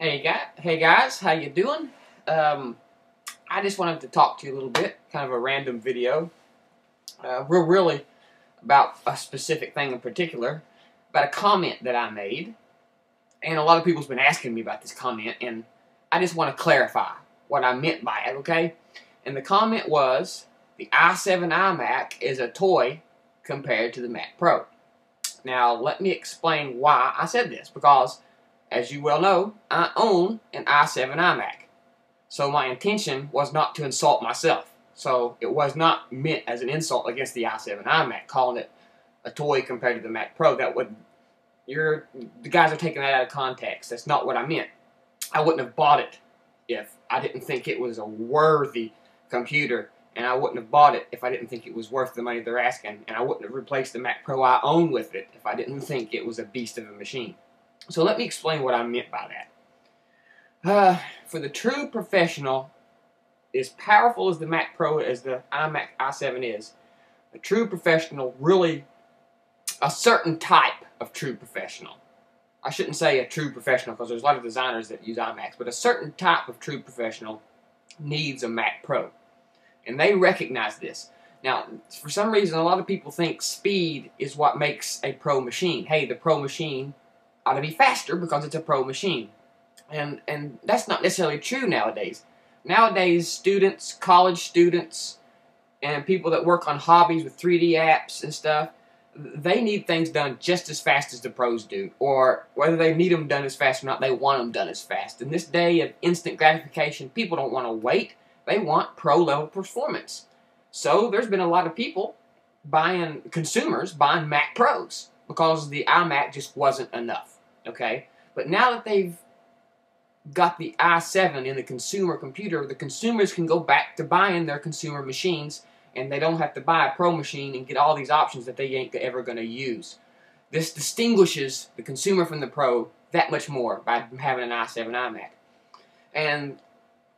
Hey guys, how you doing? I just wanted to talk to you a little bit, kind of a random video. Really about a specific thing in particular, about a comment that I made, and a lot of people's been asking me about this comment, and I just want to clarify what I meant by it, okay? And the comment was, the i7 iMac is a toy compared to the Mac Pro. Now, let me explain why I said this, because as you well know, I own an i7 iMac. So my intention was not to insult myself. So it was not meant as an insult against the i7 iMac, calling it a toy compared to the Mac Pro. The guys are taking that out of context. That's not what I meant. I wouldn't have bought it if I didn't think it was a worthy computer, and I wouldn't have bought it if I didn't think it was worth the money they're asking, and I wouldn't have replaced the Mac Pro I own with it if I didn't think it was a beast of a machine. So let me explain what I meant by that. For the true professional, as powerful as the Mac Pro, as the iMac i7 is, a true professional, really a certain type of true professional. I shouldn't say a true professional because there's a lot of designers that use iMacs, but a certain type of true professional needs a Mac Pro. And they recognize this. Now, for some reason, a lot of people think speed is what makes a pro machine. Hey, the pro machine ought to be faster because it's a pro machine. And that's not necessarily true nowadays. Nowadays, students, college students, and people that work on hobbies with 3D apps and stuff, they need things done just as fast as the pros do. Or whether they need them done as fast or not, they want them done as fast. In this day of instant gratification, people don't want to wait. They want pro-level performance. So there's been a lot of people consumers buying Mac Pros because the iMac just wasn't enough. Okay? But now that they've got the i7 in the consumer computer, the consumers can go back to buying their consumer machines, and they don't have to buy a pro machine and get all these options that they ain't ever going to use. This distinguishes the consumer from the pro that much more by having an i7 iMac.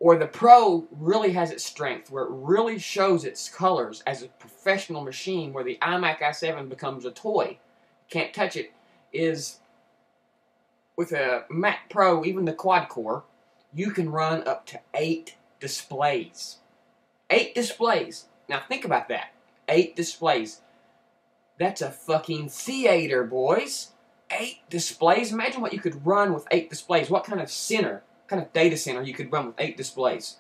Or the Pro really has its strength, where it really shows its colors as a professional machine, where the iMac i7 becomes a toy. Can't touch it. Is with a Mac Pro, even the quad-core, you can run up to 8 displays. 8 displays. Now think about that. 8 displays. That's a fucking theater, boys. 8 displays. Imagine what you could run with 8 displays. What kind of data center you could run with 8 displays.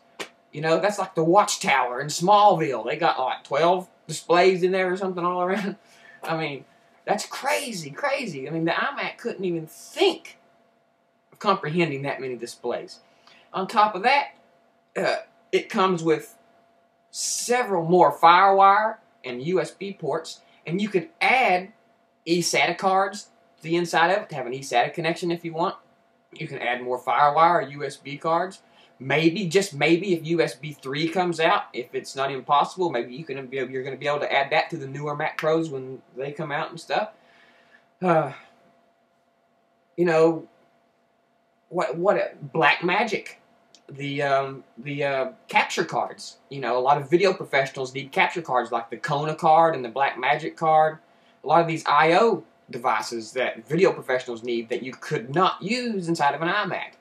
You know, that's like the Watchtower in Smallville. They got like 12 displays in there or something all around. I mean, that's crazy, crazy. I mean, the iMac couldn't even think of comprehending that many displays. On top of that, it comes with several more FireWire and USB ports, and you could add eSATA cards to the inside of it to have an eSATA connection if you want. You can add more FireWire or USB cards. Maybe, just maybe, if USB 3 comes out, if it's not impossible, maybe you're going to be able to add that to the newer Mac Pros when they come out and stuff. You know, Black Magic, the capture cards. You know, a lot of video professionals need capture cards like the Kona card and the Black Magic card. A lot of these I/O devices that video professionals need that you could not use inside of an iMac.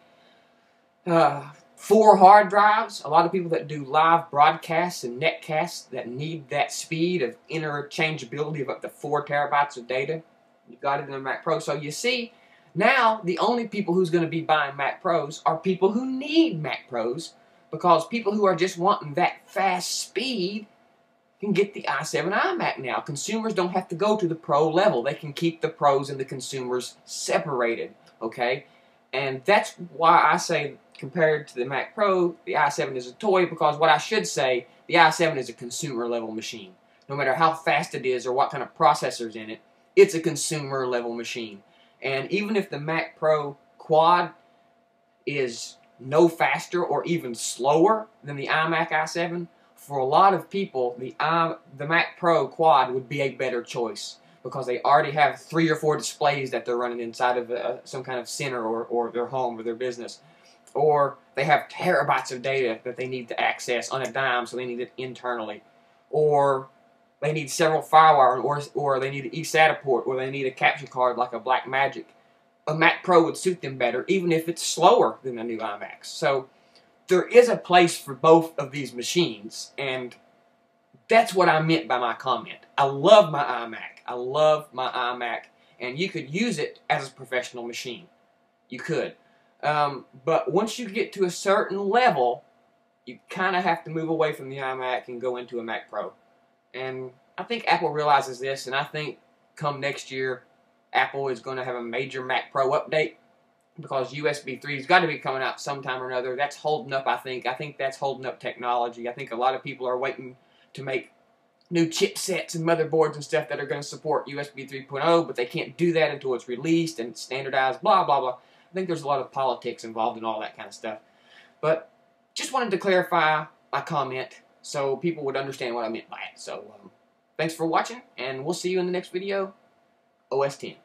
4 hard drives. A lot of people that do live broadcasts and netcasts that need that speed of interchangeability of up to 4 terabytes of data. You got it in a Mac Pro. So you see, now the only people who's going to be buying Mac Pros are people who need Mac Pros, because people who are just wanting that fast speed can get the i7 iMac now. Consumers don't have to go to the pro level. They can keep the pros and the consumers separated, okay? And that's why I say, compared to the Mac Pro, the i7 is a toy, because what I should say, the i7 is a consumer level machine. No matter how fast it is or what kind of processor's in it, it's a consumer level machine. And even if the Mac Pro Quad is no faster or even slower than the iMac i7, for a lot of people, the Mac Pro Quad would be a better choice, because they already have 3 or 4 displays that they're running inside of some kind of center or their home or their business. Or they have terabytes of data that they need to access on a dime, so they need it internally. Or they need several FireWire, or they need an eSATA port, or they need a capture card like a Black Magic. a Mac Pro would suit them better, even if it's slower than a new iMac. So there is a place for both of these machines, and that's what I meant by my comment. I love my iMac. I love my iMac, and you could use it as a professional machine. You could. But once you get to a certain level, you kind of have to move away from the iMac and go into a Mac Pro. And I think Apple realizes this, and I think come next year, Apple is going to have a major Mac Pro update, because USB 3 has got to be coming out sometime or another. That's holding up, I think. I think that's holding up technology. I think a lot of people are waiting to make new chipsets and motherboards and stuff that are going to support USB 3.0, but they can't do that until it's released and standardized, blah, blah, blah. I think there's a lot of politics involved in all that kind of stuff. But just wanted to clarify my comment so people would understand what I meant by it. So thanks for watching, and we'll see you in the next video. OS 10.